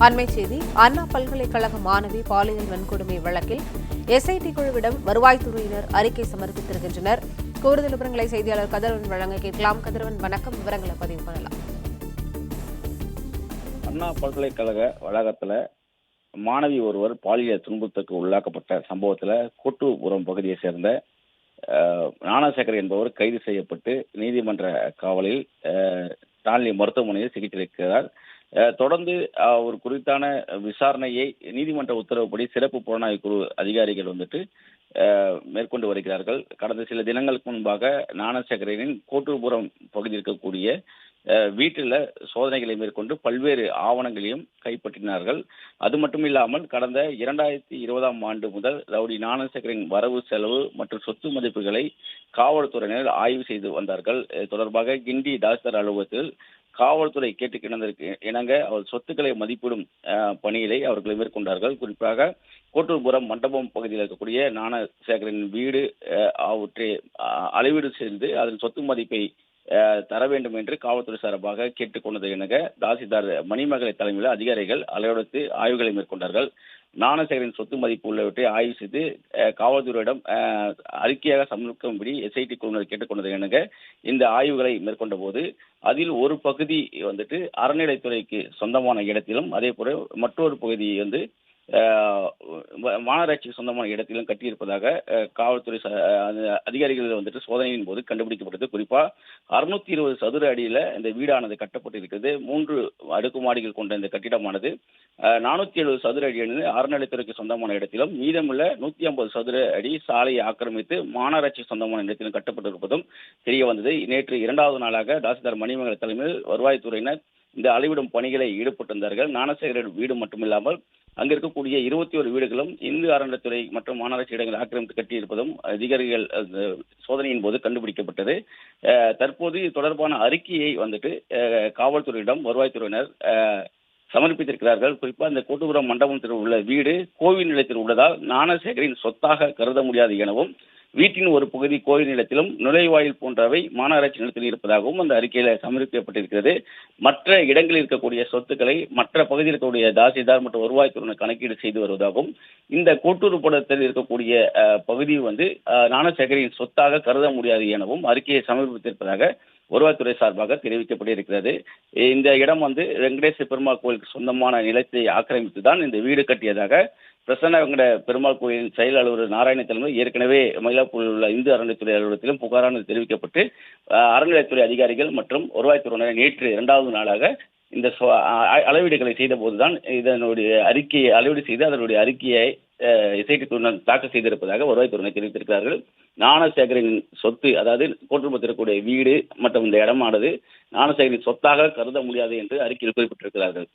அண்மைச் செய்தி அண்ணா பல்கலைக்கழக மாணவி பாலியல் வன்கொடுமை வழக்கில் எஸ்ஐடி குழுவிடம் வருவாய்த்துறையினர் அறிக்கை சமர்ப்பித்திருக்கின்றனர். கூடுதல் விவரங்களை செய்தியாளர் கதிரவன் வழங்க கேட்கலாம். கதிரவன், வணக்கம். விவரங்களை பதிவு பண்ணலாம். அண்ணா பல்கலைக்கழக வளாகத்துல மாணவி ஒருவர் பாலியல் துன்புறுத்தலுக்கு உள்ளாக்கப்பட்ட சம்பவத்துல கோட்டூர்புரம் பகுதியை சேர்ந்த ஞானசேகர் என்பவர் கைது செய்யப்பட்டு நீதிமன்ற காவலில் டான்லி மருத்துவமனையில் சிகிச்சை அளிக்கிறார். தொடர்ந்து அவர் குறித்தான விசாரணையை நீதிமன்ற உத்தரவுப்படி சிறப்பு புலனாய்வு குழு அதிகாரிகள் மேற்கொண்டு வருகிறார்கள். கடந்த சில தினங்களுக்கு முன்பாக ஞானசேகரின் கோட்டூர்புரம் பகுதியில் இருக்கக்கூடிய வீட்டில் சோதனைகளை மேற்கொண்டு பல்வேறு ஆவணங்களையும் கைப்பற்றினார்கள். அது மட்டும் இல்லாமல் கடந்த 2020ஆம் ஆண்டு முதல் ரவுடி ஞானசேகரின் வரவு செலவு மற்றும் சொத்து மதிப்புகளை காவல்துறையினர் ஆய்வு செய்து வந்தார்கள். தொடர்பாக கிண்டி தாசில்தார் அலுவலகத்தில் காவல்துறை கேட்டுக்கிணந்ததற்கு இணங்க அவர் சொத்துக்களை மதிப்பிடும் பணிகளை அவர்கள் மேற்கொண்டார்கள். குறிப்பாக கோட்டூர்புரம் மண்டபம் பகுதியில் இருக்கக்கூடிய ஞானசேகரின் வீடு அவற்றை அளவீடு செய்து அதன் சொத்து மதிப்பை தர வேண்டும் என்று காவல்துறை சார்பாக கேட்டுக்கொண்டது இணங்க தாசில்தார் மணிமேகலை தலைமையில் அதிகாரிகள் அலுவலகத்து ஆய்வுகளை மேற்கொண்டார்கள். ஞானசேகரின் சொத்து மதிப்பு உள்ளவற்றை ஆய்வு செய்து காவல்துறையிடம் அறிக்கையாக சமர்ப்பிக்கும்படி எஸ்ஐடி குழுவினர் கேட்டுக்கொண்டது இணங்க இந்த ஆய்வுகளை மேற்கொண்ட போது அதில் ஒரு பகுதி அறநிலைத்துறைக்கு சொந்தமான இடத்திலும் அதே போல மற்றொரு பகுதி மாநகராட்சிக்கு சொந்தமான இடத்திலும் கட்டியிருப்பதாக காவல்துறை அதிகாரிகள் சோதனையின் போது கண்டுபிடிக்கப்பட்டது. குறிப்பா 620 சதுர அடியில இந்த வீடானது கட்டப்பட்டிருக்கிறது. 3 அடுக்குமாடிகள் கொண்ட இந்த கட்டிடமானது 470 சதுர அடி அறநிலைத்துறைக்கு சொந்தமான இடத்திலும் மீதமுள்ள 150 சதுர அடி சாலையை ஆக்கிரமித்து மாநகராட்சிக்கு சொந்தமான இடத்திலும் கட்டப்பட்டிருப்பதும் தெரிய வந்தது. நேற்று 2வது நாளாக தாசில்தார் மணிமேகலை தலைமையில் வருவாய்த்துறையினர் இந்த அளவிடும் பணிகளை ஈடுபட்டிருந்தார்கள். ஞானசேகரின் வீடு மட்டுமில்லாமல் அங்க இருக்கக்கூடிய 21 வீடுகளும் இந்து அறநிலைத்துறை மற்றும் மாநகராட்சி இடங்கள் ஆக்கிரமித்து கட்டியிருப்பதும் அதிகாரிகள் சோதனையின் போது கண்டுபிடிக்கப்பட்டது. தற்போது இது தொடர்பான அறிக்கையை காவல்துறையிடம் வருவாய்த்துறையினர் சமர்ப்பித்திருக்கிறார்கள். குறிப்பாக இந்த கோட்டூர்புரம் மண்டபத்தில் உள்ள வீடு கோவில் நிலையத்தில் உள்ளதால் ஞானசேகரின் சொத்தாக கருத முடியாது எனவும் வீட்டின் ஒரு பகுதி கோயில் நிலத்திலும் நுழைவாயில் போன்றவை மாநகராட்சி நிலத்தில் இருப்பதாகவும் அந்த அறிக்கையில சமர்ப்பிக்கப்பட்டிருக்கிறது. மற்ற இடங்களில் இருக்கக்கூடிய சொத்துக்களை மற்ற பகுதியில் இருக்கக்கூடிய தாசில்தார் மற்றும் வருவாய்த்துறையினர் கணக்கீடு செய்து வருவதாகவும் இந்த கோட்டூர்புரத்தில் இருக்கக்கூடிய பகுதி ஞானசேகரின் சொத்தாக கருத முடியாது எனவும் அறிக்கையை சமர்ப்பித்திருப்பதாக வருவாய்த்துறை சார்பாக தெரிவிக்கப்பட்டிருக்கிறது. இந்த இடம் வெங்கடேச பெருமாள் கோயிலுக்கு சொந்தமான நிலத்தை ஆக்கிரமித்துதான் இந்த வீடு கட்டியதாக பிரசன்ன வெங்கட பெருமாள் கோயிலின் செயல் அலுவலர் நாராயண தலைமையில் ஏற்கனவே மயிலாப்பூரில் உள்ள இந்து அறநிலைத்துறை அலுவலகத்திலும் புகாரானது தெரிவிக்கப்பட்டு அறநிலைத்துறை அதிகாரிகள் மற்றும் வருவாய்த்துறையினர் நேற்று 2வது நாளாக இந்த அளவீடுகளை செய்த போதுதான் இதனுடைய அறிக்கையை அளவீடு செய்து அதனுடைய அறிக்கையை எஸ்ஐடி குழுவினர் தாக்கல் செய்திருப்பதாக வருவாய்த்துறையினர் தெரிவித்திருக்கிறார்கள். ஞானசேகரின் சொத்து, அதாவது கோட்டூர்புரத்தில் இருக்கக்கூடிய வீடு மற்றும் இந்த இடமானது ஞானசேகரின் சொத்தாக கருத முடியாது என்று அறிக்கையில் குறிப்பிட்டிருக்கிறார்கள்.